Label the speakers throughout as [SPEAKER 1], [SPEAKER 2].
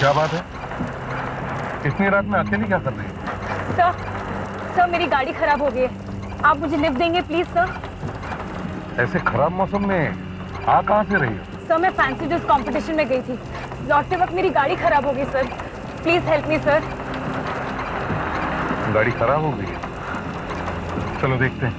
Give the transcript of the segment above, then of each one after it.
[SPEAKER 1] क्या बात है? इतनी रात में अकेली क्या कर रही है?
[SPEAKER 2] सर मेरी गाड़ी खराब हो गई है। आप मुझे लिफ्ट देंगे प्लीज सर?
[SPEAKER 1] ऐसे खराब मौसम में आ कहाँ से रही हो?
[SPEAKER 2] सर मैं फैंसी ड्रेस कंपटीशन में गई थी, लौटते वक्त मेरी गाड़ी खराब हो गई sir. Please help me sir.
[SPEAKER 1] गाड़ी खराब हो गई है? चलो देखते हैं।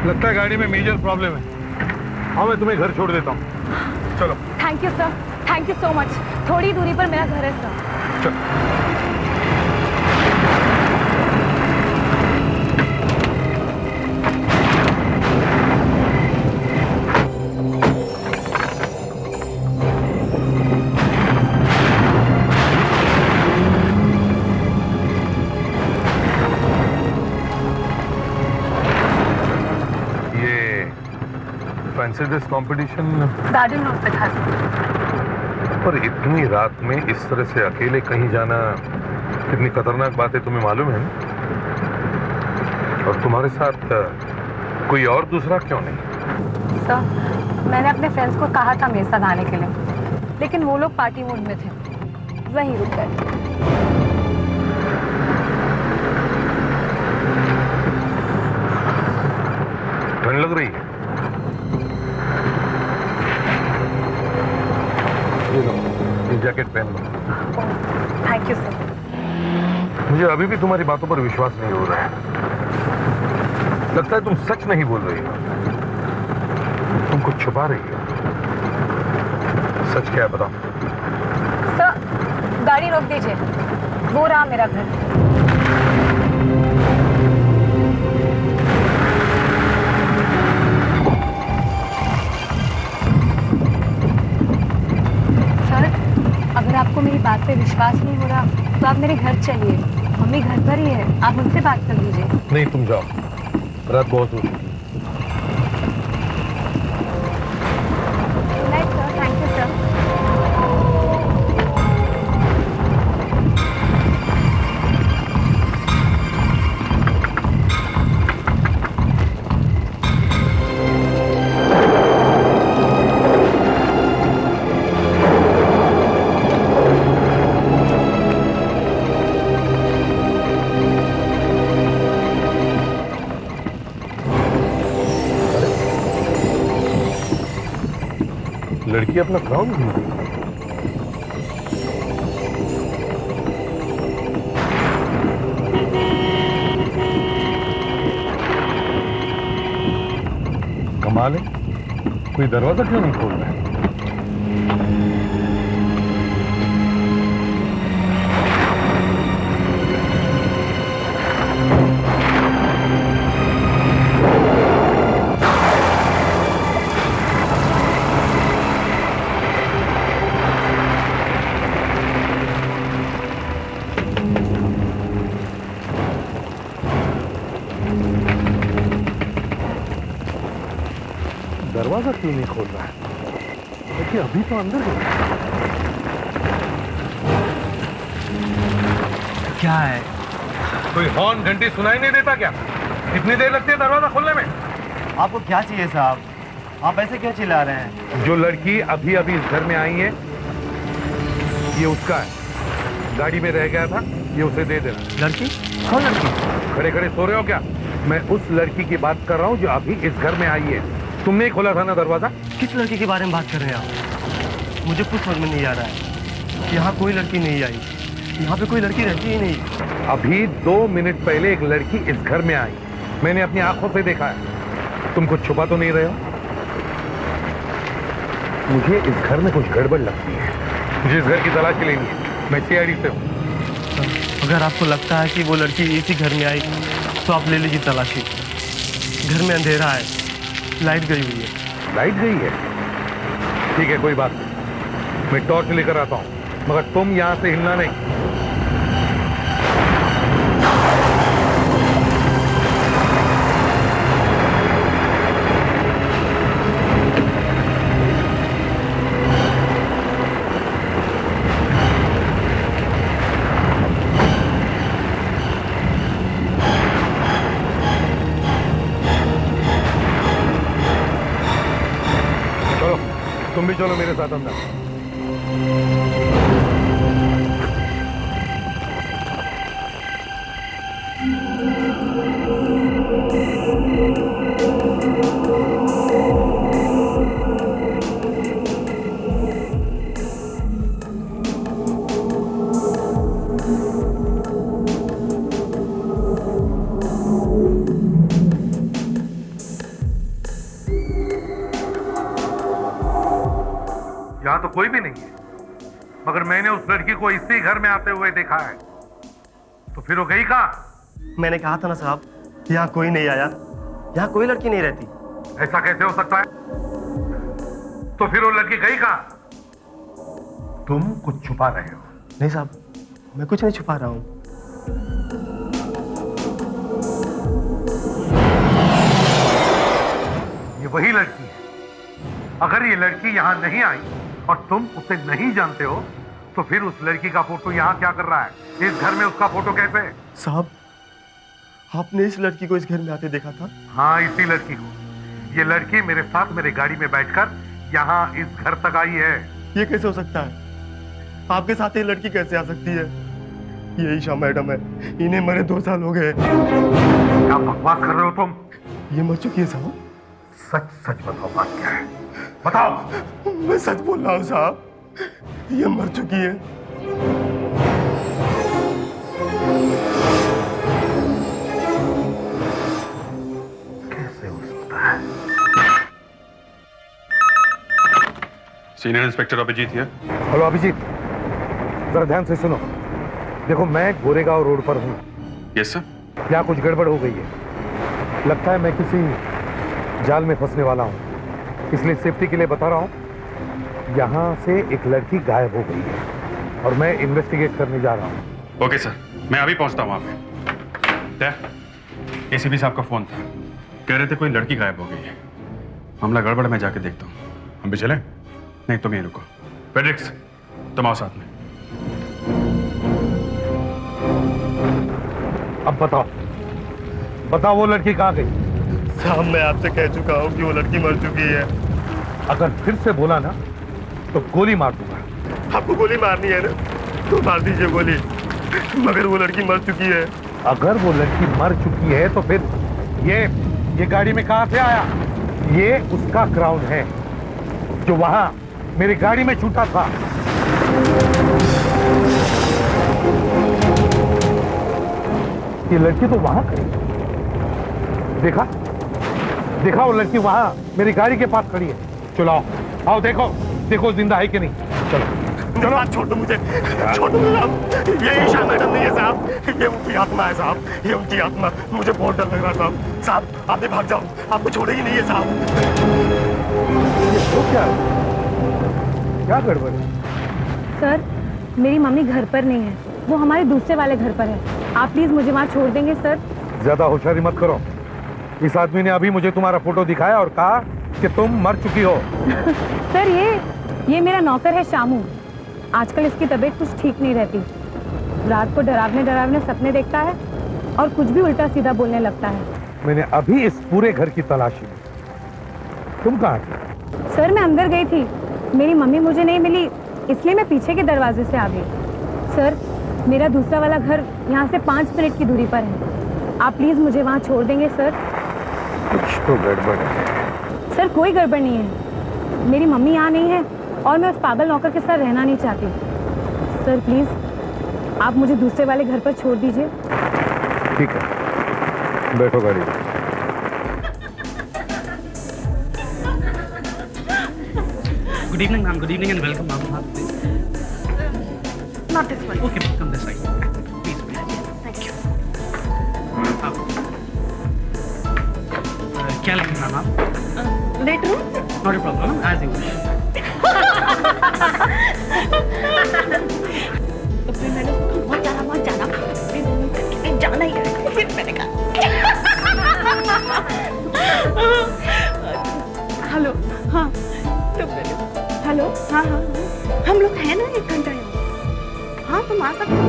[SPEAKER 1] लगता है गाड़ी में मेजर प्रॉब्लम है। हाँ मैं तुम्हें घर छोड़ देता हूँ, चलो।
[SPEAKER 2] Thank you sir, thank you so much. थोड़ी दूरी पर मेरा घर है सर।
[SPEAKER 1] चलो। Fancy dress competition
[SPEAKER 2] garden road पे था।
[SPEAKER 1] पर इतनी रात में इस तरह से अकेले कहीं जाना कितनी खतरनाक बात है, तुम्हें मालूम है ना? और तुम्हारे साथ कोई और दूसरा क्यों नहीं?
[SPEAKER 2] सर मैंने अपने फ्रेंड्स को कहा था मेरे साथ आने के लिए, लेकिन वो लोग पार्टी मूड में थे, वहीं रुक गए।
[SPEAKER 1] ठंड लग रही है? ये जैकेट पहन लो।
[SPEAKER 2] Thank you sir.
[SPEAKER 1] मुझे अभी भी तुम्हारी बातों पर विश्वास नहीं हो रहा है। लगता है तुम सच नहीं बोल रही हो, तुम कुछ छुपा रही हो। सच क्या है बताओ?
[SPEAKER 2] सर गाड़ी रोक दीजिए, वो रहा मेरा घर। अगर आपको मेरी बात पे विश्वास नहीं हो रहा तो आप मेरे घर चलिए, मम्मी घर पर ही है, आप उनसे बात कर लीजिए।
[SPEAKER 1] नहीं तुम जाओ, रात बहुत हो चुकी।
[SPEAKER 2] Sir thank you sir.
[SPEAKER 1] लड़की अपना गाँव नहीं भूल गई। कमाल है, कोई दरवाजा क्यों नहीं खोल रहा है? दरवाजा क्यों नहीं खोल रहा है? देखिए अभी तो अंदर गया।
[SPEAKER 3] क्या है?
[SPEAKER 1] कोई हॉर्न घंटी सुनाई नहीं देता क्या? इतनी देर लगती है दरवाजा खोलने में?
[SPEAKER 3] आपको क्या चाहिए साहब? आप ऐसे क्यों चिल्ला रहे हैं?
[SPEAKER 1] जो लड़की अभी अभी इस घर में आई है, ये उसका है। गाड़ी में रह गया था, ये उसे दे देना।
[SPEAKER 3] लड़की? कौन लड़की?
[SPEAKER 1] खड़े खड़े सो रहे हो क्या? मैं उस लड़की की बात कर रहा हूँ जो अभी इस घर में आई है। तुमने ही खोला था ना दरवाजा?
[SPEAKER 3] किस लड़की के बारे में बात कर रहे हैं आप? मुझे कुछ समझ में नहीं आ रहा है। यहाँ कोई लड़की नहीं आई, यहाँ पे कोई लड़की रहती ही नहीं।
[SPEAKER 1] अभी 2 मिनट पहले एक लड़की इस घर में आई, मैंने अपनी आंखों से देखा है। तुम कुछ छुपा तो नहीं रहे हो? मुझे इस घर में कुछ गड़बड़ लगती है। मुझे इस घर की तलाशी लेनी है। मैं सीआईडी से हूँ।
[SPEAKER 3] अगर आपको लगता है कि वो लड़की इसी घर में आई तो आप ले लीजिए तलाशी। घर में अंधेरा है, लाइट गई हुई है।
[SPEAKER 1] लाइट गई है? ठीक है, कोई बात नहीं, मैं टॉर्च लेकर आता हूं, मगर तुम यहां से हिलना नहीं। चलो, तुम भी चलो मेरे साथ अंदर। यहां तो कोई भी नहीं है, मगर मैंने उस लड़की को इसी घर में आते हुए देखा है। तो फिर वो गई कहां?
[SPEAKER 3] मैंने कहा था ना साहब, यहाँ कोई नहीं आया, यहाँ कोई लड़की नहीं रहती।
[SPEAKER 1] ऐसा कैसे हो सकता है? तो फिर वो लड़की गई कहां? तुम कुछ छुपा रहे हो।
[SPEAKER 3] नहीं साहब, मैं कुछ नहीं छुपा रहा हूँ।
[SPEAKER 1] ये वही लड़की है। अगर ये लड़की यहां नहीं आई और तुम उसे नहीं जानते हो, तो फिर उस लड़की का फोटो यहां क्या कर रहा है? इस घर में उसका फोटो कैसे?
[SPEAKER 3] साहब, आपने इस लड़की को इस घर में आते देखा था?
[SPEAKER 1] हाँ, इसी लड़की को। ये लड़की मेरे साथ मेरे गाड़ी में बैठकर यहाँ इस घर तक आई है।
[SPEAKER 3] ये कैसे हो सकता है? आपके साथ ये लड़की कैसे आ सकती है? ये ईशा मैडम है, इन्हें मरे 2 साल हो गए।
[SPEAKER 1] क्या बकवास कर रहे हो तुम?
[SPEAKER 3] ये मर चुकी है साहब।
[SPEAKER 1] सच सच बताओ, बात क्या है? बताओ।
[SPEAKER 3] मैं सच बोल रहा हूँ साहब, ये मर चुकी है।
[SPEAKER 1] कैसे हो सकता है?
[SPEAKER 4] सीनियर इंस्पेक्टर अभिजीत है।
[SPEAKER 1] हेलो अभिजीत, जरा ध्यान से सुनो। देखो, मैं गोरेगांव रोड पर हूँ।
[SPEAKER 4] Yes sir.
[SPEAKER 1] यहाँ कुछ गड़बड़ हो गई है। लगता है मैं किसी जाल में फंसने वाला हूँ, इसलिए सेफ्टी के लिए बता रहा हूँ। यहाँ से एक लड़की गायब हो गई है और मैं इन्वेस्टिगेट करने जा रहा हूँ।
[SPEAKER 4] ओके सर, मैं अभी पहुंचता हूँ वहाँ पे। एसीपी साहब का फोन था, कह रहे थे कोई लड़की गायब हो गई है। मामला गड़बड़, मैं जाके देखता हूँ। हम भी चलें? नहीं, तुम यहीं रुको। फेड्रिक्स, तुम आओ साथ में।
[SPEAKER 1] अब बताओ, बताओ वो लड़की कहाँ गई?
[SPEAKER 3] साहब, मैं आपसे कह चुका हूँ कि वो लड़की मर चुकी है।
[SPEAKER 1] अगर फिर से बोला ना तो गोली मार दूंगा।
[SPEAKER 3] आपको गोली मारनी है ना, तो मार दीजिए गोली, मगर वो लड़की मर चुकी है।
[SPEAKER 1] अगर वो लड़की मर चुकी है तो फिर ये गाड़ी में कहां से आया? ये उसका क्राउन है जो वहां मेरी गाड़ी में छूटा था। ये लड़की तो वहां खड़ी, देखा देखा, वो लड़की वहां मेरी गाड़ी के पास खड़ी है। चलो आओ, देखो देखो जिंदा है कि नहीं। चलो
[SPEAKER 3] चलो, आप छोड़ दो मुझे, छोड़ दो साहब। ये ईशा मैडम नहीं है साहब, ये उनकी आत्मा है साहब, ये उनकी आत्मा। मुझे बहुत डर लग रहा है साहब। साहब, आप भी भाग जाओ, आपको छोड़ेगी नहीं है साहब।
[SPEAKER 1] तो क्या गड़बड़ है?
[SPEAKER 2] सर, मेरी मम्मी घर पर नहीं है, वो हमारे दूसरे वाले घर पर है। आप प्लीज मुझे वहाँ छोड़ देंगे सर?
[SPEAKER 1] ज्यादा होशियारी मत करो। इस आदमी ने अभी मुझे तुम्हारा फोटो दिखाया और कहा कि तुम मर चुकी हो।
[SPEAKER 2] सर, ये मेरा नौकर है शामू। आजकल इसकी तबीयत कुछ ठीक नहीं रहती। रात को डरावने डरावने सपने देखता है और कुछ भी उल्टा सीधा बोलने लगता है।
[SPEAKER 1] मैंने अभी इस पूरे घर की तलाशी ली। तुम कहाँ थी?
[SPEAKER 2] सर, मैं अंदर गई थी, मेरी मम्मी मुझे नहीं मिली, इसलिए मैं पीछे के दरवाजे से आ गई। सर, मेरा दूसरा वाला घर यहाँ से 5 मिनट की दूरी पर है। आप प्लीज मुझे वहाँ छोड़ देंगे सर?
[SPEAKER 1] कुछ तो गड़बड़ है।
[SPEAKER 2] सर, कोई गड़बड़ नहीं है। मेरी मम्मी यहाँ नहीं है और मैं उस पागल नौकर के साथ रहना नहीं चाहती। सर प्लीज आप मुझे दूसरे वाले घर पर छोड़ दीजिए।
[SPEAKER 1] ठीक है, बैठो गाड़ी में।
[SPEAKER 5] Good evening, ma'am. Good evening and welcome, ma'am.
[SPEAKER 6] Not this one.
[SPEAKER 5] Okay, come this side. Please, please.
[SPEAKER 6] Thank you.
[SPEAKER 5] क्या लगेगा मैम आप?
[SPEAKER 6] Bedroom?
[SPEAKER 5] Not a problem, as you wish.
[SPEAKER 6] तो फिर मैंने उसको कहा मत जाना फिर कहीं जाना ही है। फिर मैंने कहा हेलो हाँ हेलो हाँ हाँ हम लोग हैं ना 1 घंटा यहाँ। हाँ तुम आ सकते हो।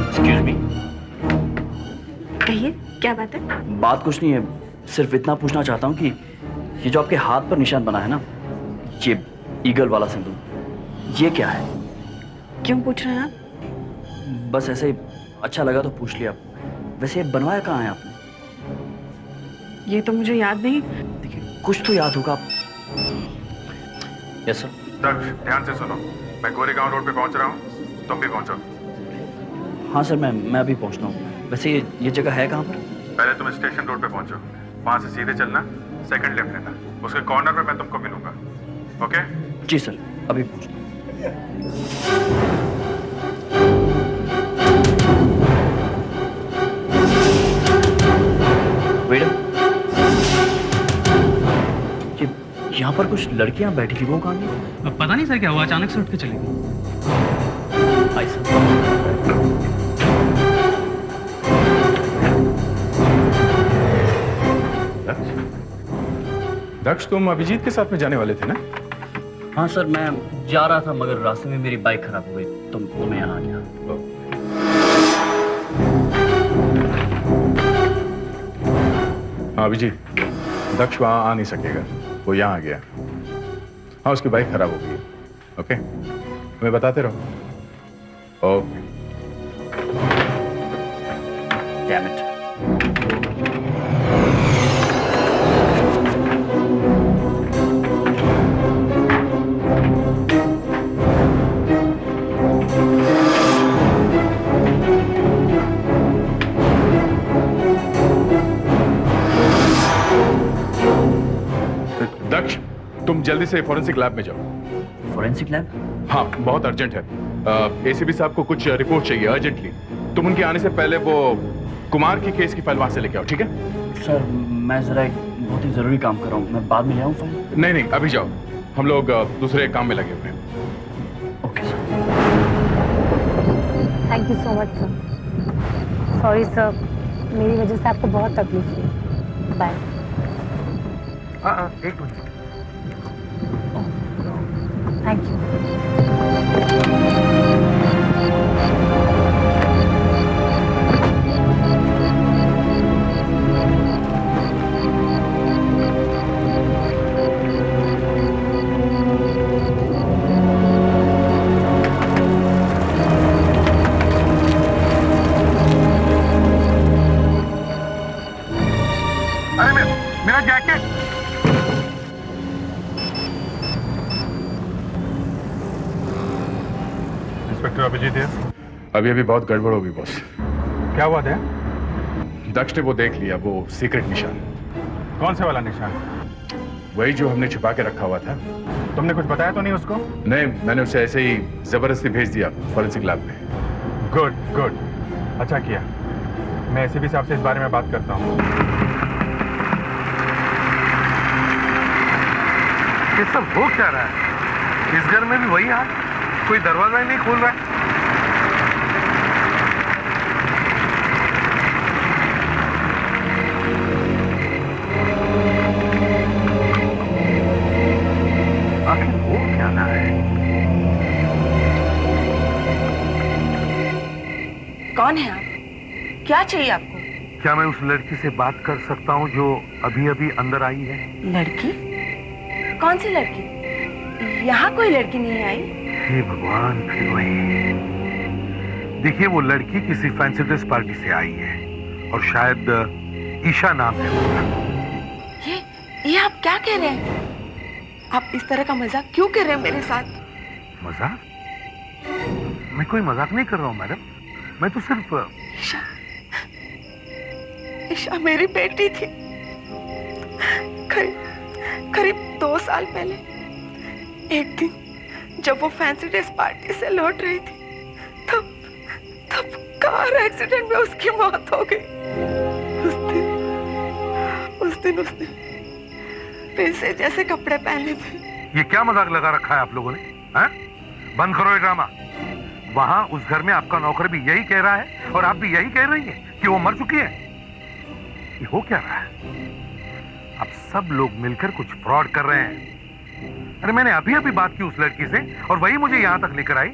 [SPEAKER 5] Excuse me.
[SPEAKER 6] कहिए क्या बात है?
[SPEAKER 5] बात कुछ नहीं है, सिर्फ इतना पूछना चाहता हूँ कि ये जो आपके हाथ पर निशान बना है ना, ये ईगल वाला सिंदूर, ये क्या है?
[SPEAKER 6] क्यों पूछ रहे हैं आप?
[SPEAKER 5] बस ऐसे ही अच्छा लगा तो पूछ लिया। वैसे ये बनवाया कहाँ है आपने?
[SPEAKER 6] ये तो मुझे याद नहीं।
[SPEAKER 5] देखिए कुछ तो याद होगा। Yes sir.
[SPEAKER 4] दक्ष, ध्यान से सुनो, मैं गोरेगांव रोड पे पहुंच रहा हूँ, तुम भी पहुंचो।
[SPEAKER 5] हाँ सर, मैं अभी पहुँचता हूँ। वैसे ये जगह है कहाँ पर?
[SPEAKER 4] पहले तुम स्टेशन रोड पे पहुंचो, वहां से सीधे चलना, सेकंड लेफ्ट लेना, उसके कॉर्नर में मैं तुमको मिलूंगा। ओके?
[SPEAKER 5] जी सर, अभी पहुँचता हूँ। वेट, यहाँ पर कुछ लड़कियां बैठी थी, वो कहाँ गई?
[SPEAKER 7] पता नहीं सर क्या हुआ, अचानक से उठ के चली गई।
[SPEAKER 5] आई सर।
[SPEAKER 8] दक्ष, तुम अभिजीत के साथ में जाने वाले थे ना?
[SPEAKER 5] हाँ सर, मैं जा रहा था मगर रास्ते में मेरी बाइक खराब हो गई तो मैं यहाँ आ गया।
[SPEAKER 8] हाँ अभिजीत, दक्ष वहाँ आ नहीं सकेगा, वो यहाँ आ गया। हाँ उसकी बाइक खराब हो गई है। ओके, तुम्हें बताते रहो। ओके।
[SPEAKER 5] Damn it.
[SPEAKER 8] दक्ष, तुम जल्दी से फॉरेंसिक लैब में जाओ।
[SPEAKER 5] Forensic lab?
[SPEAKER 8] हाँ बहुत अर्जेंट है। एसीपी साहब को कुछ रिपोर्ट चाहिए अर्जेंटली। तुम उनके आने से पहले वो कुमार की केस की फाइल वहां से लेके आओ, ठीक है?
[SPEAKER 5] सर मैं जरा एक बहुत ही जरूरी काम कर रहा हूँ, मैं बाद में ले आऊँ फाइल?
[SPEAKER 8] नहीं नहीं, अभी जाओ, हम लोग दूसरे काम में लगे हुए हैं।
[SPEAKER 5] Okay sir.
[SPEAKER 2] Thank you so much sir. Sorry sir, मेरी वजह से आपको बहुत तकलीफ हुई। बाय।
[SPEAKER 1] एक मिनट।
[SPEAKER 2] Thank you.
[SPEAKER 1] अरे मेरा जैकेट। इंस्पेक्टर अभिजीत है।
[SPEAKER 8] अभी बहुत गड़बड़ होगी बॉस।
[SPEAKER 4] क्या हुआ था?
[SPEAKER 8] दक्ष ने वो देख लिया, वो सीक्रेट निशान।
[SPEAKER 4] कौन से वाला निशान?
[SPEAKER 8] वही जो हमने छुपा के रखा हुआ था।
[SPEAKER 4] तुमने कुछ बताया तो नहीं उसको?
[SPEAKER 8] नहीं, मैंने उसे ऐसे ही जबरदस्ती भेज दिया फॉरेंसिक लैब में।
[SPEAKER 4] गुड गुड, अच्छा किया। मैं एसीपी साहब से इस बारे में बात करता हूँ।
[SPEAKER 1] ये सब हो क्या रहा है? इस घर में भी वही हाल, कोई दरवाजा ही नहीं खोल रहा है। आखिर हो क्या रहा है?
[SPEAKER 6] कौन है आप? क्या चाहिए आपको?
[SPEAKER 1] क्या मैं उस लड़की से बात कर सकता हूँ जो अभी अभी अंदर आई है?
[SPEAKER 6] लड़की? कौन सी लड़की? यहाँ कोई लड़की नहीं आई।
[SPEAKER 1] हे भगवान, फिर वही। देखिए, वो लड़की किसी फैंसी ड्रेस पार्टी से आई है और शायद ईशा नाम है उसका।
[SPEAKER 6] ये आप क्या कह रहे हैं? आप इस तरह का मजाक क्यों कर रहे हैं मेरे साथ?
[SPEAKER 1] मजाक? मैं कोई मजाक नहीं कर रहा हूँ मैडम, मैं तो सिर्फ
[SPEAKER 6] ईशा, ईशा मेरी बेटी थी। करीब 2 साल पहले एक दिन जब वो फैंसी ड्रेस पार्टी से लौट रही थी, तब कार एक्सीडेंट में उसकी मौत हो गई। उस दिन उसने वैसे जैसे कपड़े पहने थे।
[SPEAKER 1] ये क्या मजाक लगा रखा है आप लोगों ने? हैं? बंद करो ये ड्रामा। वहां उस घर में आपका नौकर भी यही कह रहा है और आप भी यही कह रही हैं कि वो मर चुकी है। ये हो क्या रहा है? अब सब लोग मिलकर कुछ फ्रॉड कर रहे हैं। अरे मैंने अभी अभी बात की उस लड़की से और वही मुझे यहाँ तक लेकर आई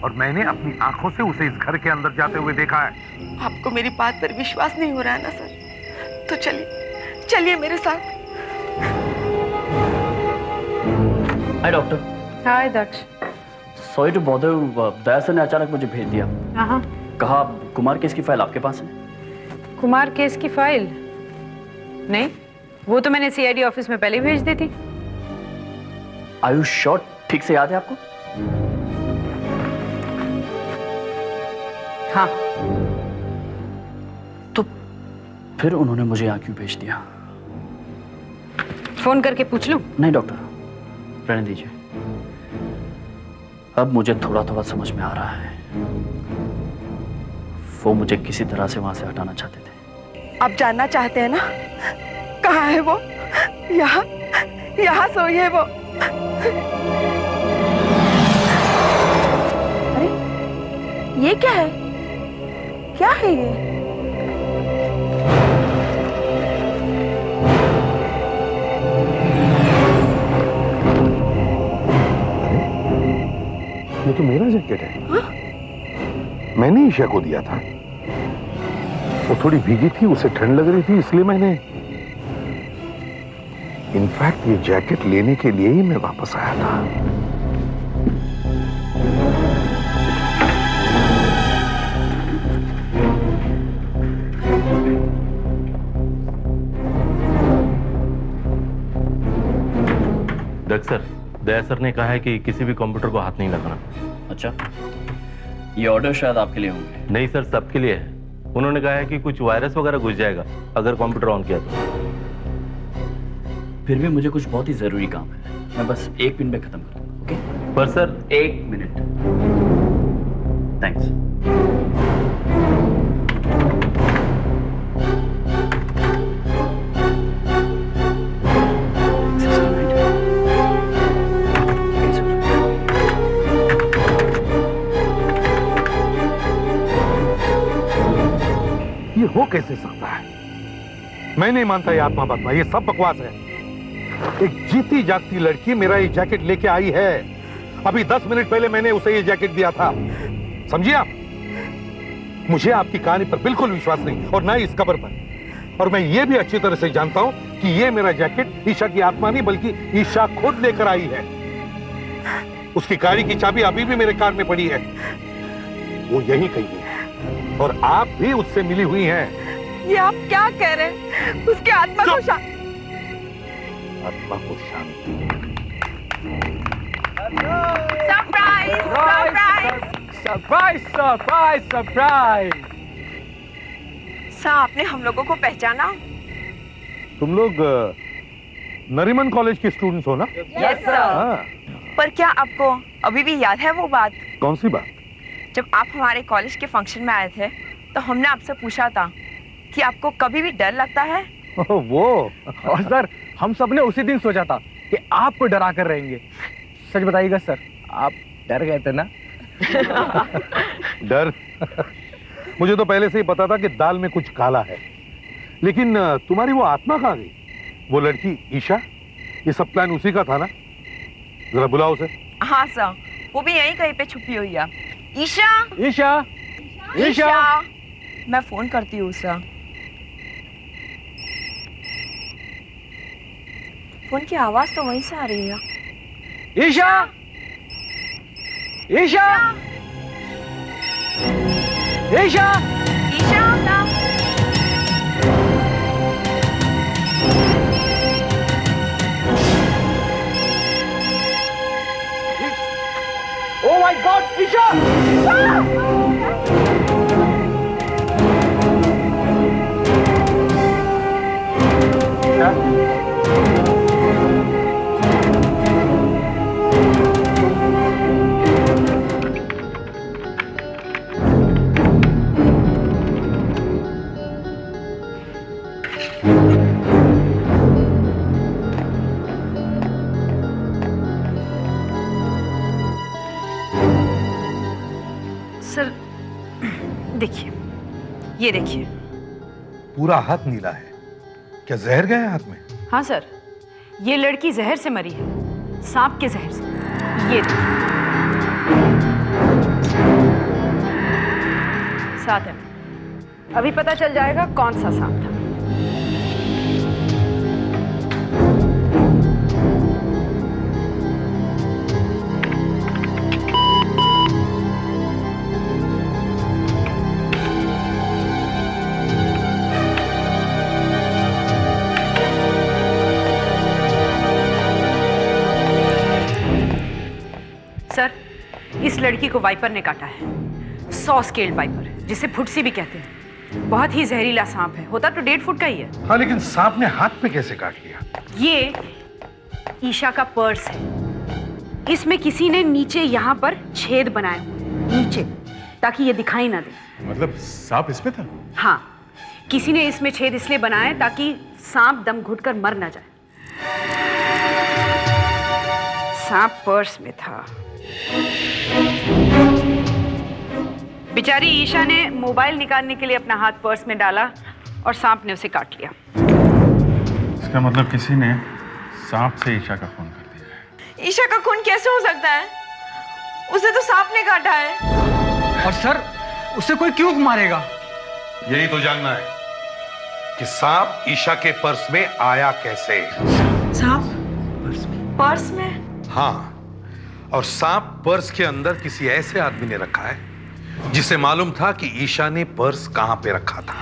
[SPEAKER 1] और मैंने अपनी आंखों से उसे इस घर के अंदर जाते हुए देखा है।
[SPEAKER 6] आपको मेरी बात पर विश्वास नहीं हो रहा है ना सर? तो चलिए मेरे साथ।
[SPEAKER 5] Hi doctor.
[SPEAKER 2] Hi Daksh.
[SPEAKER 5] Sorry to bother you, Daya sir ने अचानक मुझे भेज दिया।
[SPEAKER 2] हाँ,
[SPEAKER 5] कहा कुमार केस की फाइल आपके पास है।
[SPEAKER 9] कुमार केस की फाइल? नहीं, वो तो मैंने सीआईडी ऑफिस में पहले ही भेज दी थी।
[SPEAKER 5] आयुष श्योर? ठीक से याद है आपको?
[SPEAKER 9] हाँ।
[SPEAKER 5] तो फिर उन्होंने मुझे यहाँ क्यों भेज दिया?
[SPEAKER 9] फोन करके पूछ लूं?
[SPEAKER 5] नहीं डॉक्टर, रहने दीजिए। अब मुझे थोड़ा थोड़ा समझ में आ रहा है, वो मुझे किसी तरह से वहां से हटाना चाहते थे।
[SPEAKER 6] आप जानना चाहते हैं ना कहाँ है वो? यहाँ सोई है वो। अरे ये क्या है? क्या है ये?
[SPEAKER 1] ये तो मेरा जैकेट है। हा? मैंने ईशा को दिया था। वो थोड़ी भीगी थी, उसे ठंड लग रही थी, इसलिए मैंने। इनफैक्ट ये जैकेट लेने के लिए ही मैं वापस आया था।
[SPEAKER 10] दक्ष सर, दया सर ने कहा है कि किसी भी कंप्यूटर को हाथ नहीं लगाना।
[SPEAKER 5] अच्छा, ये ऑर्डर शायद आपके लिए होंगे।
[SPEAKER 10] नहीं सर, सबके लिए है। उन्होंने कहा है कि कुछ वायरस वगैरह घुस जाएगा अगर कंप्यूटर ऑन किया तो।
[SPEAKER 5] फिर भी मुझे कुछ बहुत ही जरूरी काम है, मैं बस 1 मिनट में खत्म कर दूंगा। ओके?
[SPEAKER 10] पर सर
[SPEAKER 5] 1 मिनट। थैंक्स।
[SPEAKER 1] ये हो कैसे सकता है? मैं नहीं मानता ये आत्मा बात्मा, ये सब बकवास है। एक जीती जागती लड़की मेरा ये जैकेट लेके आई है। अभी 10 मिनट पहले मैंने उसे ये जैकेट दिया था, समझिए आप? मुझे आपकी कहानी पर बिल्कुल विश्वास नहीं और ना ही इस खबर पर। और मैं ये भी अच्छी तरह से जानता हूं कि ये मेरा जैकेट ईशा की आत्मा नहीं बल्कि ईशा खुद लेकर आई है। उसकी गाड़ी की चाबी अभी भी मेरे कार में पड़ी है, वो यही कही है और आप भी उससे मिली हुई हैं।
[SPEAKER 6] ये आप क्या कह रहे हैं? उसकी आत्मा को
[SPEAKER 1] आत्मा को शांति।
[SPEAKER 6] Surprise! Surprise!
[SPEAKER 7] Surprise surprise surprise.
[SPEAKER 6] Sir, आपने हम लोगों को पहचाना?
[SPEAKER 1] तुम लोग नरीमन कॉलेज के स्टूडेंट्स हो ना?
[SPEAKER 6] Yes sir. पर क्या आपको अभी भी याद है वो बात?
[SPEAKER 1] कौन सी बात?
[SPEAKER 6] जब आप हमारे कॉलेज के फंक्शन में आए थे तो हमने आपसे पूछा था कि आपको कभी भी डर लगता है?
[SPEAKER 7] वो और सर, हम सब ने उसी दिन सोचा था कि आपको डरा कर रहेंगे। सच बताइएगा सर, आप डर गए थे ना?
[SPEAKER 1] डर? मुझे तो पहले से ही पता था कि दाल में कुछ काला है, लेकिन तुम्हारी वो आत्मा कहाँ गई? वो लड़की ईशा, ये सब प्लान उसी का था ना? जरा बुलाओ उसे।
[SPEAKER 6] हाँ सर, वो भी यहीं कहीं पे छुपी हुई है। ईशा!
[SPEAKER 7] ईशा! ईशा!
[SPEAKER 6] मैं फोन करती हूँ सर। फोन की आवाज तो वहीं से आ रही है।
[SPEAKER 7] Isha! Isha! Isha!
[SPEAKER 6] Isha!
[SPEAKER 7] Oh my God, Isha!
[SPEAKER 1] क्या?
[SPEAKER 9] सर देखिए, ये देखिए।
[SPEAKER 1] पूरा हाथ नीला है, क्या जहर गया है हाथ में?
[SPEAKER 9] हाँ सर, ये लड़की जहर से मरी है, सांप के जहर से। ये देखिए, 7 है। अभी पता चल जाएगा कौन सा सांप था। सर, इस लड़की को वाइपर ने काटा है। 100 स्केल्ड वाइपर, जिसे फुटसी भी कहते हैं। बहुत ही जहरीला सांप है, होता तो 1.5 फुट का ही है।
[SPEAKER 1] हाँ, लेकिन सांप ने हाथ में कैसे काट लिया?
[SPEAKER 9] ये ईशा का पर्स है। इसमें किसी ने नीचे यहाँ पर छेद बनाए हुए, नीचे, ताकि ये दिखाई ना दे।
[SPEAKER 8] मतलब सांप इसमें था?
[SPEAKER 9] हाँ, किसी ने इसमें छेद इसलिए बनाए ताकि सांप दम घुटकर मर ना जाए। सांप पर्स में था। बेचारी ईशा ने मोबाइल निकालने के लिए अपना हाथ पर्स में डाला और सांप ने उसे काट लिया।
[SPEAKER 4] इसका मतलब किसी ने सांप से ईशा का खून कर दिया है।
[SPEAKER 6] ईशा का खून कैसे हो सकता है? उसे तो सांप ने काटा है।
[SPEAKER 7] और सर, उसे कोई क्यों मारेगा?
[SPEAKER 1] यही तो जानना है कि सांप ईशा के पर्स में आया कैसे?
[SPEAKER 6] सांप पर्स में?
[SPEAKER 1] हाँ, और सांप पर्स के अंदर किसी ऐसे आदमी ने रखा है जिसे मालूम था कि ईशा ने पर्स कहां पे रखा था।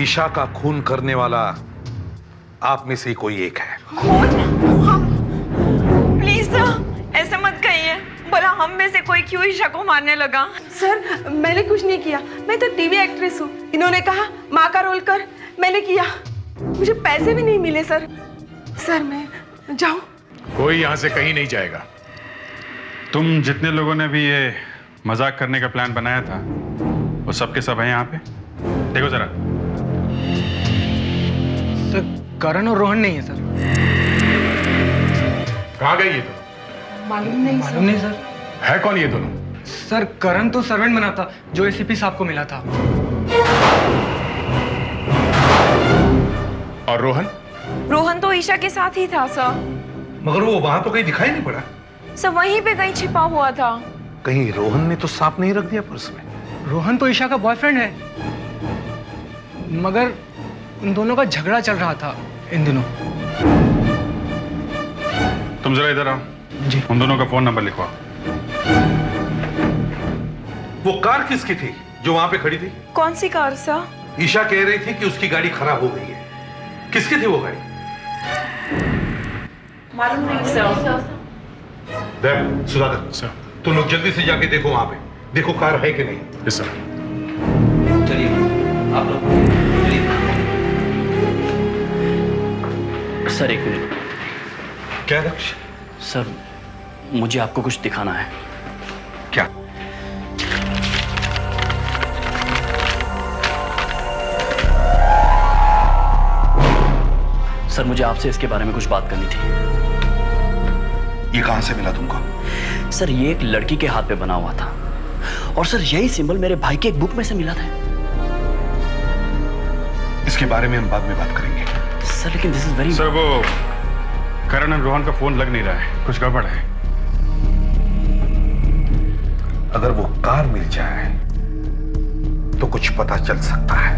[SPEAKER 1] ईशा का खून करने वाला आप में से ही कोई एक है।
[SPEAKER 6] प्लीज सर, ऐसे मत कहिए। भला हम में से कोई क्यों ईशा को मारने लगा? सर, मैंने कुछ नहीं किया। मैं तो टीवी एक्ट्रेस हूँ। इन्होंने कहा माँ का रोल कर, मैंने किया। मुझे पैसे भी नहीं मिले सर। सर, मैं जाऊं?
[SPEAKER 8] कोई यहां से कहीं नहीं जाएगा।
[SPEAKER 4] तुम जितने लोगों ने भी ये मजाक करने का प्लान बनाया था, वो सब के सब हैं यहाँ पे। देखो जरा।
[SPEAKER 7] सर, करण और रोहन नहीं है सर।
[SPEAKER 8] कहाँ गई ये दोनों?
[SPEAKER 6] मालूम नहीं
[SPEAKER 7] सर।
[SPEAKER 8] है कौन ये दोनों?
[SPEAKER 7] सर, करण तो सर्वेंट बना था जो एसीपी साहब को मिला था।
[SPEAKER 8] और रोहन?
[SPEAKER 6] रोहन तो ईशा के साथ ही था सर।
[SPEAKER 1] मगर वो वहां तो कहीं दिखाई नहीं पड़ा।
[SPEAKER 6] सर, वहीं पे कहीं छिपा हुआ था।
[SPEAKER 1] कहीं रोहन ने तो सांप नहीं रख दिया पर्स में?
[SPEAKER 7] रोहन तो ईशा का बॉयफ्रेंड है, मगर उन दोनों का झगड़ा चल रहा था इन दिनों।
[SPEAKER 4] तुम जरा इधर आओ जी। उन दोनों का फोन नंबर लिखवाओ।
[SPEAKER 1] वो कार किसकी थी जो वहां पे खड़ी थी?
[SPEAKER 6] कौन सी कार सर?
[SPEAKER 1] ईशा कह रही थी कि उसकी गाड़ी खराब हो गई है। किसकी थी वो गाड़ी?
[SPEAKER 6] मालूम नहीं सर।
[SPEAKER 1] देव, सुधाकर
[SPEAKER 8] सर।
[SPEAKER 1] तुम लोग जल्दी से जाके देखो वहां पे, देखो कार है कि नहीं।
[SPEAKER 8] Yes sir.
[SPEAKER 5] चलिए आप लोग चलिए। Sir, 1 minute.
[SPEAKER 1] क्या दक्ष?
[SPEAKER 5] सर, मुझे आपको कुछ दिखाना है।
[SPEAKER 1] क्या?
[SPEAKER 5] सर, मुझे आपसे इसके बारे में कुछ बात करनी थी।
[SPEAKER 1] ये कहां से मिला तुमको?
[SPEAKER 5] सर, ये एक लड़की के हाथ पे बना हुआ था, और सर यही सिंबल मेरे भाई के एक बुक में से मिला था।
[SPEAKER 1] इसके बारे में हम बाद में बात करेंगे।
[SPEAKER 5] सर, लेकिन दिस इज वेरी।
[SPEAKER 4] सर, वो करण और रोहन का फोन लग नहीं रहा है, कुछ गड़बड़ है।
[SPEAKER 1] अगर वो कार मिल जाए तो कुछ पता चल सकता है।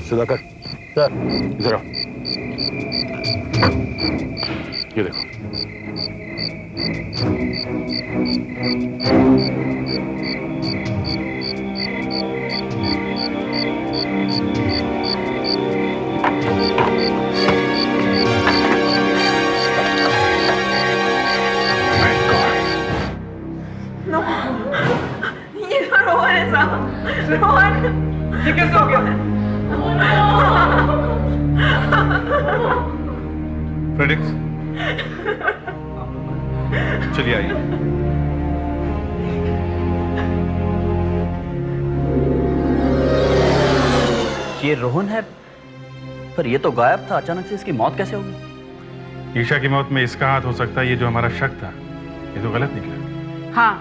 [SPEAKER 8] सुधाकर सर, इधर आओ। ये देखो।
[SPEAKER 1] फ्रेडिक्स, चलिए आइए।
[SPEAKER 5] ये रोहन है, पर ये तो गायब था। अचानक से इसकी मौत कैसे होगी?
[SPEAKER 4] ईशा की मौत में इसका हाथ हो सकता है। ये जो हमारा शक था, ये तो गलत निकला।
[SPEAKER 9] हाँ,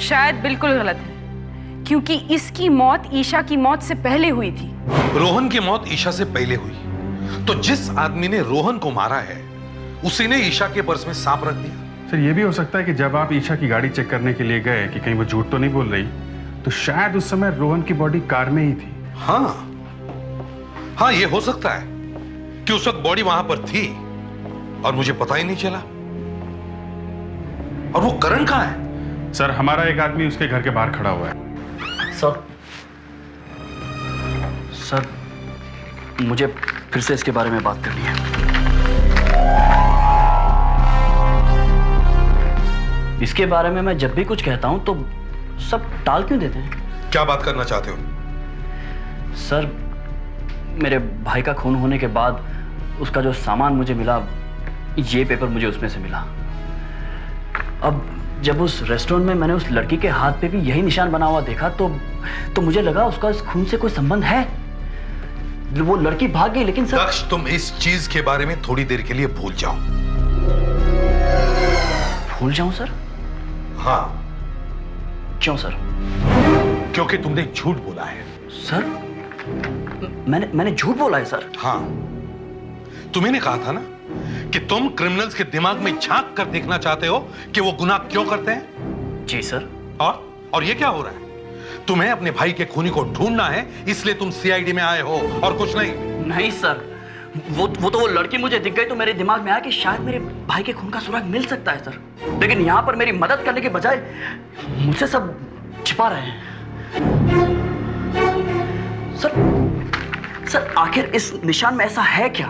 [SPEAKER 9] शायद बिल्कुल गलत है, क्योंकि इसकी मौत ईशा की मौत से पहले हुई थी।
[SPEAKER 1] रोहन की मौत ईशा से पहले हुई, तो जिस आदमी ने रोहन को मारा है उसी ने ईशा के पर्स में सांप रख दिया।
[SPEAKER 4] सर, ये भी हो सकता है कि जब आप ईशा की गाड़ी चेक करने के लिए गए कि कहीं वो झूठ तो नहीं बोल रही, तो शायद उस समय रोहन की बॉडी कार में ही थी।
[SPEAKER 1] हाँ, ये हो सकता है कि उस वक्त बॉडी वहां पर थी और मुझे पता ही नहीं चला। और वो करण कहाँ है?
[SPEAKER 4] सर, हमारा एक आदमी उसके घर के बाहर खड़ा हुआ है।
[SPEAKER 5] सर, मुझे फिर से इसके बारे में बात करनी है। इसके बारे में मैं जब भी कुछ कहता हूं तो सब टाल क्यों देते हैं?
[SPEAKER 1] क्या बात करना चाहते हो?
[SPEAKER 5] सर, मेरे भाई का खून होने के बाद उसका जो सामान मुझे मिला, ये पेपर मुझे उसमें से मिला। अब जब उस रेस्टोरेंट में मैंने उस लड़की के हाथ पे भी यही निशान बना हुआ देखा तो मुझे लगा उसका इस खून से कोई संबंध है। वो लड़की भाग गई, लेकिन सर।
[SPEAKER 1] दक्ष, तुम इस चीज के बारे में थोड़ी देर के लिए भूल जाओ।
[SPEAKER 5] भूल जाऊं सर?
[SPEAKER 1] हाँ।
[SPEAKER 5] क्यों सर?
[SPEAKER 1] क्योंकि तुमने झूठ बोला है।
[SPEAKER 5] सर, मैंने झूठ बोला है सर?
[SPEAKER 1] हाँ, तुम्हें कहा था ना कि तुम क्रिमिनल्स के दिमाग में झांक कर देखना चाहते हो कि वो गुनाह क्यों करते हैं।
[SPEAKER 5] जी सर।
[SPEAKER 1] और ये क्या हो रहा है? तुम्हें अपने भाई के खूनी को ढूंढना है, इसलिए तुम सीआईडी में आए हो और कुछ नहीं।
[SPEAKER 5] नहीं सर, वो लड़की मुझे दिख गई तो मेरे दिमाग में आया कि शायद मेरे भाई के खून का सुराग मिल सकता है सर। लेकिन यहां पर मेरी मदद करने के बजाय मुझसे सब छिपा रहे हैं। सर, आखिर इस निशान में ऐसा है क्या?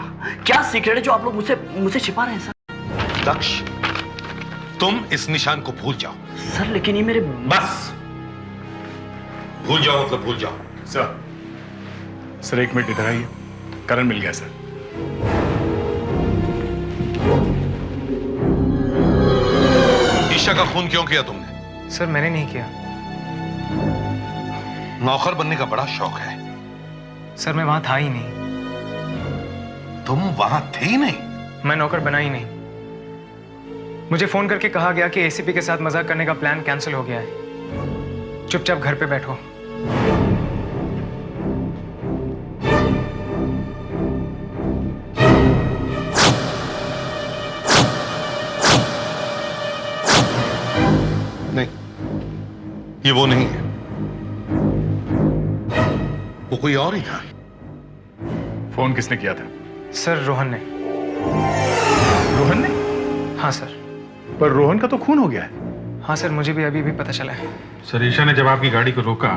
[SPEAKER 5] क्या सीक्रेट है जो आप लोग मुझसे छिपा रहे हैं सर?
[SPEAKER 1] दक्ष, तुम इस निशान को भूल जाओ।
[SPEAKER 5] सर, लेकिन ये मेरे।
[SPEAKER 1] बस भूल जाओ, मतलब भूल जाओ।
[SPEAKER 8] सर, एक मिनट इधर आइए। करण मिल गया सर।
[SPEAKER 1] ईशा का खून क्यों किया तुमने?
[SPEAKER 7] सर, मैंने नहीं किया।
[SPEAKER 1] नौकर बनने का बड़ा शौक है।
[SPEAKER 7] सर, मैं वहां था ही नहीं।
[SPEAKER 1] तुम वहां थे ही नहीं?
[SPEAKER 7] मैं नौकर बना ही नहीं। मुझे फोन करके कहा गया कि एसीपी के साथ मजाक करने का प्लान कैंसिल हो गया है। चुपचाप घर पे बैठो।
[SPEAKER 1] नहीं, ये वो नहीं है। वो कोई और ही था।
[SPEAKER 8] फोन किसने किया था?
[SPEAKER 7] सर, रोहन ने।
[SPEAKER 8] रोहन ने?
[SPEAKER 7] हाँ सर।
[SPEAKER 8] पर रोहन का तो खून हो गया है।
[SPEAKER 7] हाँ सर, मुझे भी अभी पता चला है।
[SPEAKER 4] सर, ईशा ने जब आपकी गाड़ी को रोका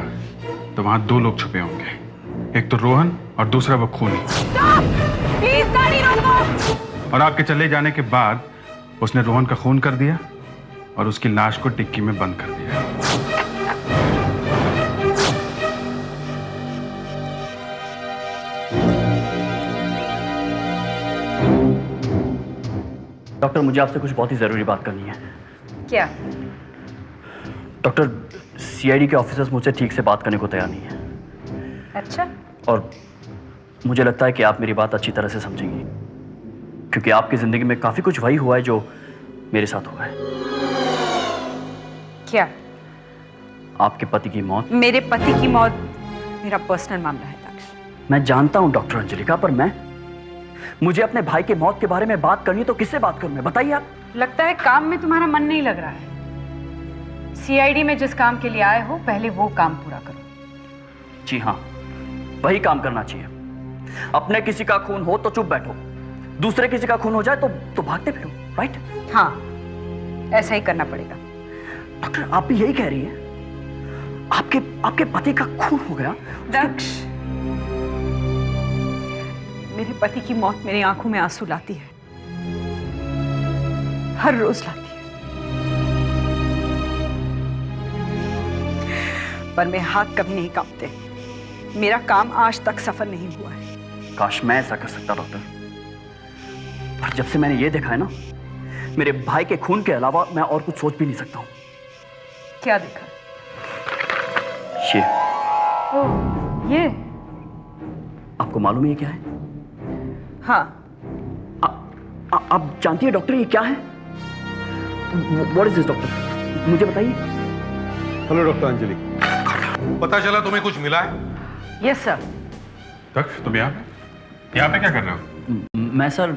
[SPEAKER 4] तो वहां दो लोग छुपे होंगे, एक तो रोहन और दूसरा वो खूनी।
[SPEAKER 2] प्लीज गाड़ी रोको।
[SPEAKER 4] और आपके चले जाने के बाद उसने रोहन का खून कर दिया और उसकी लाश को टिक्की में बंद कर दिया।
[SPEAKER 5] डॉक्टर, मुझे आपसे कुछ बहुत ही जरूरी बात करनी है।
[SPEAKER 9] क्या?
[SPEAKER 5] डॉक्टर, सीआईडी के ऑफिसर्स मुझसे ठीक से बात करने को तैयार नहीं है।
[SPEAKER 9] अच्छा।
[SPEAKER 5] और मुझे लगता है कि आप मेरी बात अच्छी तरह से समझेंगी, क्योंकि आपकी जिंदगी में काफी कुछ वही हुआ है जो मेरे साथ हुआ है।
[SPEAKER 9] क्या?
[SPEAKER 5] आपके पति की मौत।
[SPEAKER 9] मेरे पति की मौत मेरा पर्सनल मामला है दक्ष।
[SPEAKER 5] मैं जानता हूं डॉक्टर अंजलिका, पर मुझे अपने भाई के मौत के बारे में बात करनी, तो किससे बात करूं मैं? बताइए आप।
[SPEAKER 9] लगता है काम में तुम्हारा मन नहीं लग रहा है। सीआईडी में जिस काम के लिए आए हो, पहले वो काम पूरा करो।
[SPEAKER 5] जी हाँ, वही काम करना चाहिए। अपने किसी का खून हो तो चुप बैठो, दूसरे किसी का खून हो जाए तो भागते फिरो, राइट?
[SPEAKER 9] हाँ, ऐसा ही करना पड़ेगा।
[SPEAKER 5] डॉक्टर, आप भी यही कह रही है? आपके पति का खून हो गया?
[SPEAKER 9] दक्ष, मेरे पति की मौत मेरी आंखों में आंसू लाती है, हर रोज लाती है। पर मेरे हाथ कभी नहीं कांपते। मेरा काम आज तक सफल नहीं हुआ है।
[SPEAKER 5] काश मैं ऐसा कर सकता डॉक्टर, पर जब से मैंने ये देखा है ना, मेरे भाई के खून के अलावा मैं और कुछ सोच भी नहीं सकता हूँ।
[SPEAKER 9] क्या देखा?
[SPEAKER 5] ये
[SPEAKER 9] ओह, ये?
[SPEAKER 5] आपको मालूम है ये क्या है?
[SPEAKER 9] हाँ।
[SPEAKER 5] आप जानती है डॉक्टर ये क्या है? व्हाट इज दिस डॉक्टर, मुझे बताइए।
[SPEAKER 1] हेलो डॉक्टर अंजलि, पता चला तुम्हें कुछ मिला है?
[SPEAKER 9] Yes sir.
[SPEAKER 4] दक्ष, तुम यहाँ पे क्या कर रहे हो?
[SPEAKER 5] मैं सर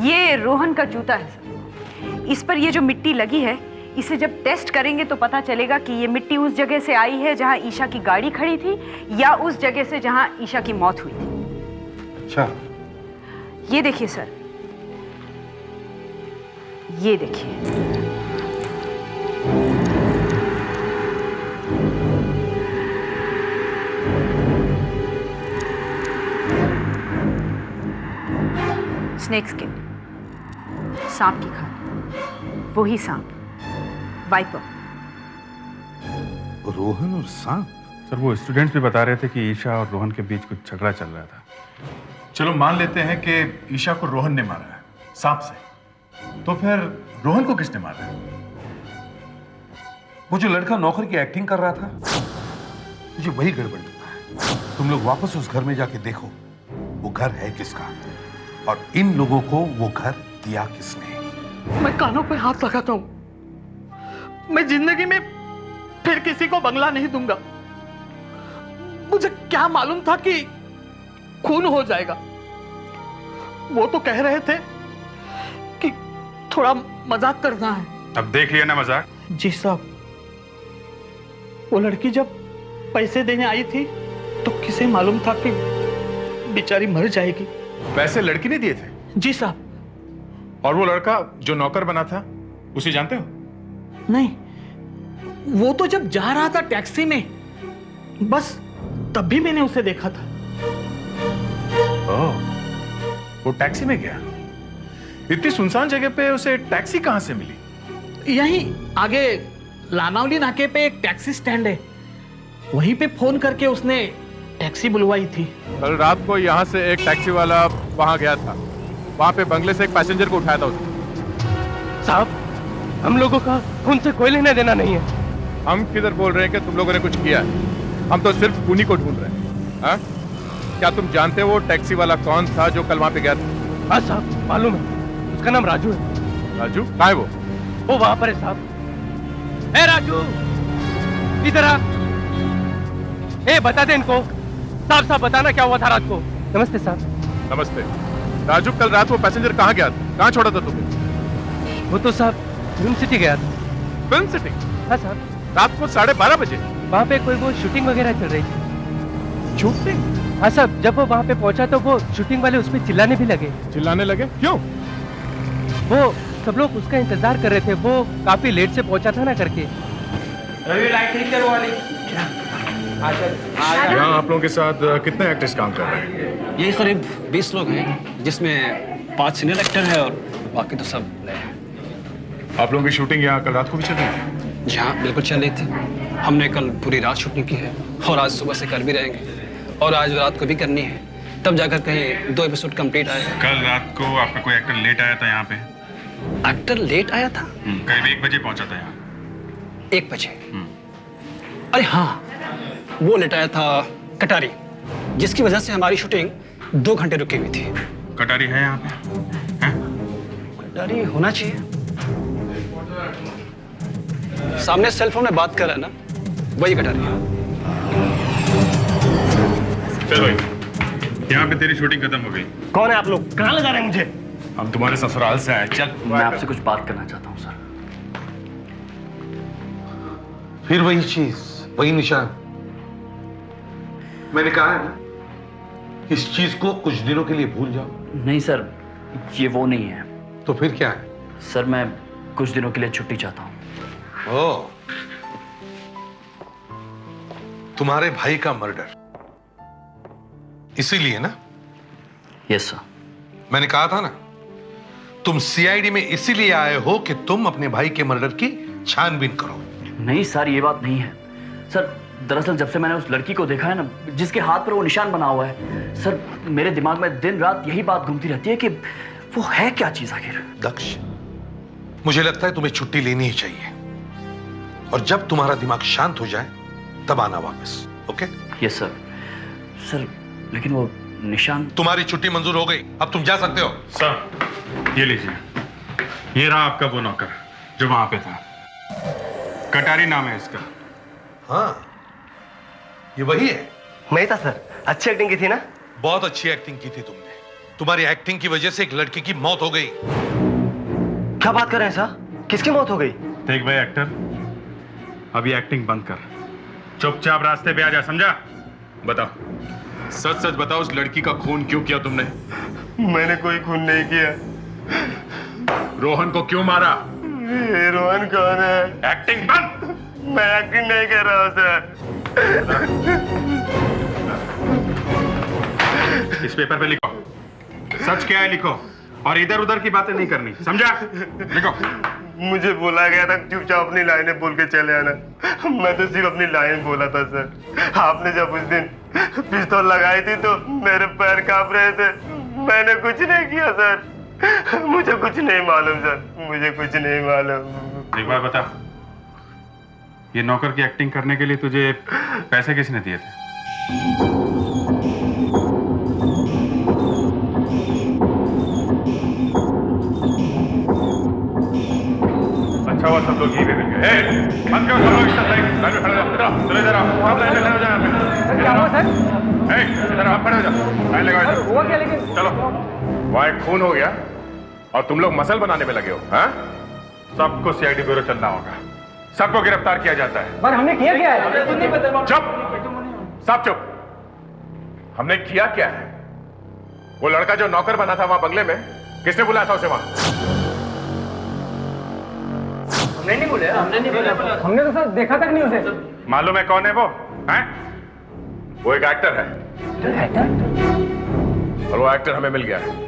[SPEAKER 9] ये रोहन का जूता है सर। इस पर ये जो मिट्टी लगी है, इसे जब टेस्ट करेंगे तो पता चलेगा कि ये मिट्टी उस जगह से आई है जहां ईशा की गाड़ी खड़ी थी या उस जगह से जहां ईशा की मौत हुई थी।
[SPEAKER 1] अच्छा,
[SPEAKER 9] ये देखिए सर, ये देखिए। स्नेक स्किन, सांप की खाल, वही सांप, वाइपर।
[SPEAKER 1] रोहन और सांप?
[SPEAKER 4] सर वो स्टूडेंट्स भी बता रहे थे कि ईशा और रोहन के बीच कुछ झगड़ा चल रहा था।
[SPEAKER 8] चलो मान लेते हैं कि ईशा को रोहन ने मारा है सांप से, तो फिर रोहन को किसने मारा है?
[SPEAKER 1] वो जो लड़का नौकर की एक्टिंग कर रहा था, मुझे वही गड़बड़ लगता है। तुम लोग वापस उस घर में जाके देखो, वो घर है किसका और इन लोगों को वो घर दिया किसने।
[SPEAKER 3] मैं कानों पे हाथ लगाता हूं, मैं जिंदगी में फिर किसी को बंगला नहीं दूंगा। मुझे क्या मालूम था कि खून हो जाएगा। वो तो कह रहे थे कि थोड़ा मजाक करना है।
[SPEAKER 4] अब देख लिया ना मजाक।
[SPEAKER 3] जी साहब, वो लड़की जब पैसे देने आई थी तो किसे मालूम था कि बेचारी मर जाएगी।
[SPEAKER 8] पैसे लड़की ने दिए थे?
[SPEAKER 3] जी साहब।
[SPEAKER 8] और वो लड़का जो नौकर बना था, उसे जानते हो?
[SPEAKER 3] नहीं, वो तो जब जा रहा था टैक्सी में, बस तब भी मैंने उसे देखा था।
[SPEAKER 8] ओह, वो टैक्सी में गया? इतनी सुनसान जगह पे उसे टैक्सी कहां से मिली?
[SPEAKER 3] यहीं आगे लानावली नाके पे एक टैक्सी स्टैंड है, वहीं पे फोन करके उसने टैक्सी बुलवाई थी।
[SPEAKER 8] कल रात को यहाँ से एक टैक्सी वाला वहां गया था, वहां पे बंगले से एक पैसेंजर को उठाया था उसने।
[SPEAKER 3] साहब, हम लोगों का उनसे कोई लेना देना नहीं है।
[SPEAKER 8] हम किधर बोल रहे हैं कि तुम लोगों ने कुछ किया है? हम तो सिर्फ खूनी को ढूंढ रहे हैं। हाँ? क्या तुम जानते हो वो टैक्सी वाला कौन था जो कल वहां पे गया था?
[SPEAKER 3] हाँ साहब, मालूम है, उसका नाम राजू है।
[SPEAKER 8] राजू? कहाँ है
[SPEAKER 3] वो वहां पर है साहब। ए राजू, इधर आ। ए बता दे इनको, साफ साफ बताना क्या हुआ था रात को। नमस्ते साहब।
[SPEAKER 8] नमस्ते। राजू, कल रात वो पैसेंजर कहाँ गया था? कहाँ छोड़ा था तुम्हें?
[SPEAKER 3] वो तो साहब फिल्म सिटी गया था।
[SPEAKER 8] Film city?
[SPEAKER 3] हाँ साहब।
[SPEAKER 8] रात को 12:30 बजे?
[SPEAKER 3] वहाँ पे कोई वो शूटिंग वगैरह चल रही थी।
[SPEAKER 8] शूटिंग?
[SPEAKER 3] हाँ साहब, जब वो वहाँ पे पहुंचा तो वो शूटिंग वाले उस पर चिल्लाने भी लगे।
[SPEAKER 8] चिल्लाने लगे? क्यों?
[SPEAKER 3] वो सब लोग उसका इंतजार कर रहे थे, वो काफी लेट से पहुंचा था ना करके।
[SPEAKER 7] रवि लाइट ठीक करो वाली।
[SPEAKER 8] यहाँ आप लोगों के साथ कितने एक्टर्स काम कर रहे हैं?
[SPEAKER 11] यही करीब 20 लोग हैं, जिसमें 5 सीनियर एक्टर हैं और बाकी तो सब नए हैं।
[SPEAKER 8] आप लोगों की शूटिंग यहाँ कल रात को भी चल रही थी?
[SPEAKER 11] जी हाँ, बिल्कुल चल रही थी। हमने कल पूरी रात शूटिंग की है और आज सुबह से कर भी रहेंगे और आज रात को भी करनी है, तब जाकर कहीं 2 एपिसोड कंप्लीट आएगा।
[SPEAKER 4] कल रात को आपका कोई एक्टर लेट आया था यहाँ पे?
[SPEAKER 11] एक्टर लेट आया था?
[SPEAKER 4] करीब 1 बजे पहुंचा था यहाँ।
[SPEAKER 11] 1 बजे? अरे हाँ, वो लेट आया था कटारी, जिसकी वजह से हमारी शूटिंग 2 घंटे रुकी हुई थी।
[SPEAKER 4] कटारी है यहाँ पे?
[SPEAKER 11] कटारी होना चाहिए। सामने सेल फोन में बात कर रहा है ना, वही कटारी है।
[SPEAKER 4] चल भाई, यहाँ पे तेरी शूटिंग खत्म हो गई।
[SPEAKER 3] कौन है आप लोग? कहाँ ले जा रहे हैं मुझे?
[SPEAKER 4] हम तुम्हारे ससुराल से आए। चल।
[SPEAKER 5] मैं आपसे कुछ बात करना चाहता हूँ सर।
[SPEAKER 1] फिर वही चीज, वही निशान। मैंने कहा है ना, इस चीज को कुछ दिनों के लिए भूल जाओ।
[SPEAKER 5] नहीं सर, ये वो नहीं है।
[SPEAKER 1] तो फिर क्या है?
[SPEAKER 5] सर मैं कुछ दिनों के लिए छुट्टी चाहता हूँ।
[SPEAKER 1] ओ, तुम्हारे भाई का मर्डर, इसीलिए ना?
[SPEAKER 5] Yes sir.
[SPEAKER 1] मैंने कहा था ना, तुम सीआईडी में इसीलिए आए हो कि तुम अपने भाई के मर्डर की छानबीन करो।
[SPEAKER 5] नहीं सर, ये बात नहीं है। सर दरअसल जब से मैंने उस लड़की को देखा है ना, जिसके हाथ पर वो निशान बना हुआ है, सर मेरे दिमाग में दिन रात यही बात घूमती रहती है कि वो है क्या चीज आखिर।
[SPEAKER 1] दक्ष, मुझे लगता है तुम्हें छुट्टी लेनी ही चाहिए, और जब तुम्हारा दिमाग शांत हो जाए तब आना वापस। ओके?
[SPEAKER 5] Yes sir. सर लेकिन वो निशान।
[SPEAKER 1] तुम्हारी छुट्टी मंजूर हो गई, अब तुम जा सकते हो।
[SPEAKER 4] सर ये लीजिए, ये रहा आपका वो नौकर जो वहां पे था। कटारी नाम है इसका।
[SPEAKER 1] हाँ, ये वही है।
[SPEAKER 12] मैं था सर। अच्छी एक्टिंग की थी ना?
[SPEAKER 1] बहुत अच्छी एक्टिंग की थी तुमने। तुम्हारी एक्टिंग की वजह से एक लड़की की मौत हो गई।
[SPEAKER 12] क्या बात कर रहे हैं सर? किसकी मौत हो गई?
[SPEAKER 4] देख भाई एक्टर, अभी एक्टिंग बंद कर, चुपचाप रास्ते पे आ जा, समझा? बताओ, सच सच बताओ, उस लड़की का खून क्यों किया तुमने?
[SPEAKER 12] मैंने कोई खून नहीं किया।
[SPEAKER 4] रोहन को क्यों मारा?
[SPEAKER 12] ये रोहन कौन है?
[SPEAKER 4] एक्टिंग बंद।
[SPEAKER 12] मैं एक्टिंग नहीं कर रहा हूँ सर।
[SPEAKER 4] इस पेपर पे लिखो, सच क्या है लिखो, और इधर उधर की बातें नहीं करनी, समझा? लिखो।
[SPEAKER 12] मुझे बोला गया था चुपचाप अपनी लाइनें बोल के चले आना। मैं तो सिर्फ अपनी लाइन बोला था सर। आपने जब उस दिन पिस्तौल लगाई थी तो मेरे पैर कांप रहे थे। मैंने कुछ नहीं किया सर। मुझे कुछ नहीं मालूम सर, मुझे कुछ नहीं मालूम।
[SPEAKER 4] एक बार बता, ये नौकर की एक्टिंग करने के लिए तुझे पैसे किसने दिए थे? अच्छा हुआ सब लोग यहीं पे मिल गए। बंद करो, सब लोग इधर लाइन में खड़े रहो। चलो इधर आओ, सब लाइन में खड़े हो जाओ यहाँ पे।
[SPEAKER 7] क्या हुआ सर?
[SPEAKER 4] इधर आप खड़े हो जाओ, लाइन लगाओ इधर।
[SPEAKER 7] हुआ क्या लेकिन?
[SPEAKER 8] चलो, वहाँ एक खून हो गया और तुम लोग मसल बनाने में लगे हो। हाँ?
[SPEAKER 4] सबको सीआईडी ब्यूरो चलना होगा, सबको गिरफ्तार किया जाता है।
[SPEAKER 7] पर हमने किया क्या है?
[SPEAKER 8] चुप, सब चुप। हमने किया क्या है? वो लड़का जो नौकर बना था वहां बंगले में, किसने बुलाया था उसे वहां?
[SPEAKER 7] हमने नहीं बोला। हमने तो सर देखा तक नहीं उसे।
[SPEAKER 4] मालूम है कौन है वो? हैं?
[SPEAKER 8] वो एक एक्टर है। और वो एक्टर हमें मिल गया है।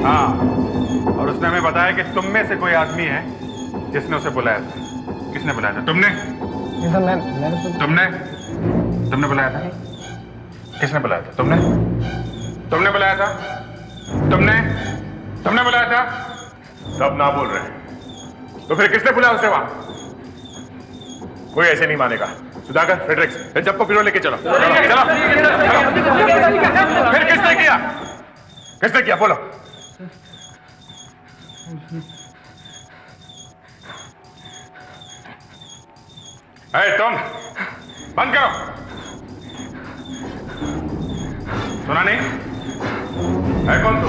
[SPEAKER 4] हाँ, और उसने हमें बताया कि तुम में से कोई आदमी है जिसने उसे बुलाया था। किसने बुलाया था? तुमने? तुमने बुलाया था? किसने बुलाया था? तुमने बुलाया था? तुमने बुलाया था?
[SPEAKER 8] सब ना बोल रहे हैं, तो फिर किसने बुलाया उसे वहां? कोई ऐसे नहीं मानेगा। सुधाकर, फ्रेडरिक्स, इन सबको फिर लेके चलो। चलो। फिर किसने किया? किसने किया? बोलो।
[SPEAKER 4] तुम बंद करो। सुना नहीं? है कौन तू?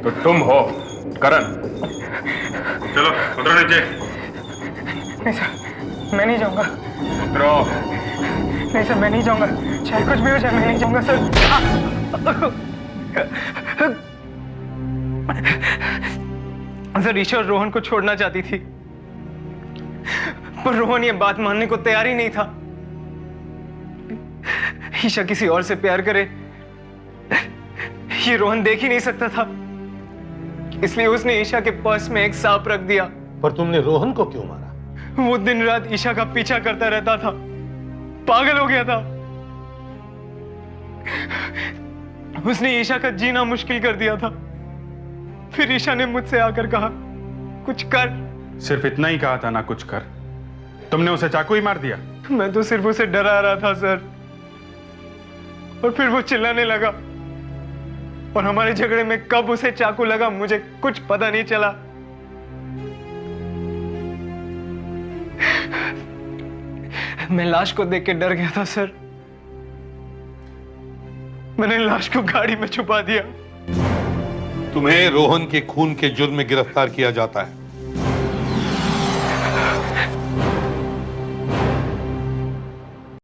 [SPEAKER 8] तो तुम हो करण?
[SPEAKER 4] चलो उतरो नीचे।
[SPEAKER 7] नहीं सर, मैं नहीं जाऊंगा।
[SPEAKER 4] उतरो।
[SPEAKER 7] नहीं सर, मैं नहीं जाऊंगा, चाहे कुछ भी हो जाए मैं नहीं जाऊंगा सर। सर ईशा रोहन को छोड़ना चाहती थी, पर रोहन ये बात मानने को तैयार ही नहीं था। ईशा किसी और से प्यार करे ये रोहन देख ही नहीं सकता था, इसलिए उसने ईशा के पर्स में एक सांप रख दिया।
[SPEAKER 1] पर तुमने रोहन को क्यों मारा?
[SPEAKER 7] वो दिन रात ईशा का पीछा करता रहता था, पागल हो गया था। उसने ईशा का जीना मुश्किल कर दिया था। फिर ईशा ने मुझसे आकर कहा, कुछ कर।
[SPEAKER 4] सिर्फ इतना ही कहा था ना, कुछ कर? तुमने उसे चाकू ही मार दिया?
[SPEAKER 7] मैं तो सिर्फ उसे डरा रहा था सर, और फिर वो चिल्लाने लगा, और हमारे झगड़े में कब उसे चाकू लगा मुझे कुछ पता नहीं चला। मैं लाश को देख के डर गया था सर। मैंने लाश को गाड़ी में छुपा दिया।
[SPEAKER 1] तुम्हें रोहन के खून के जुर्म में गिरफ्तार किया जाता है।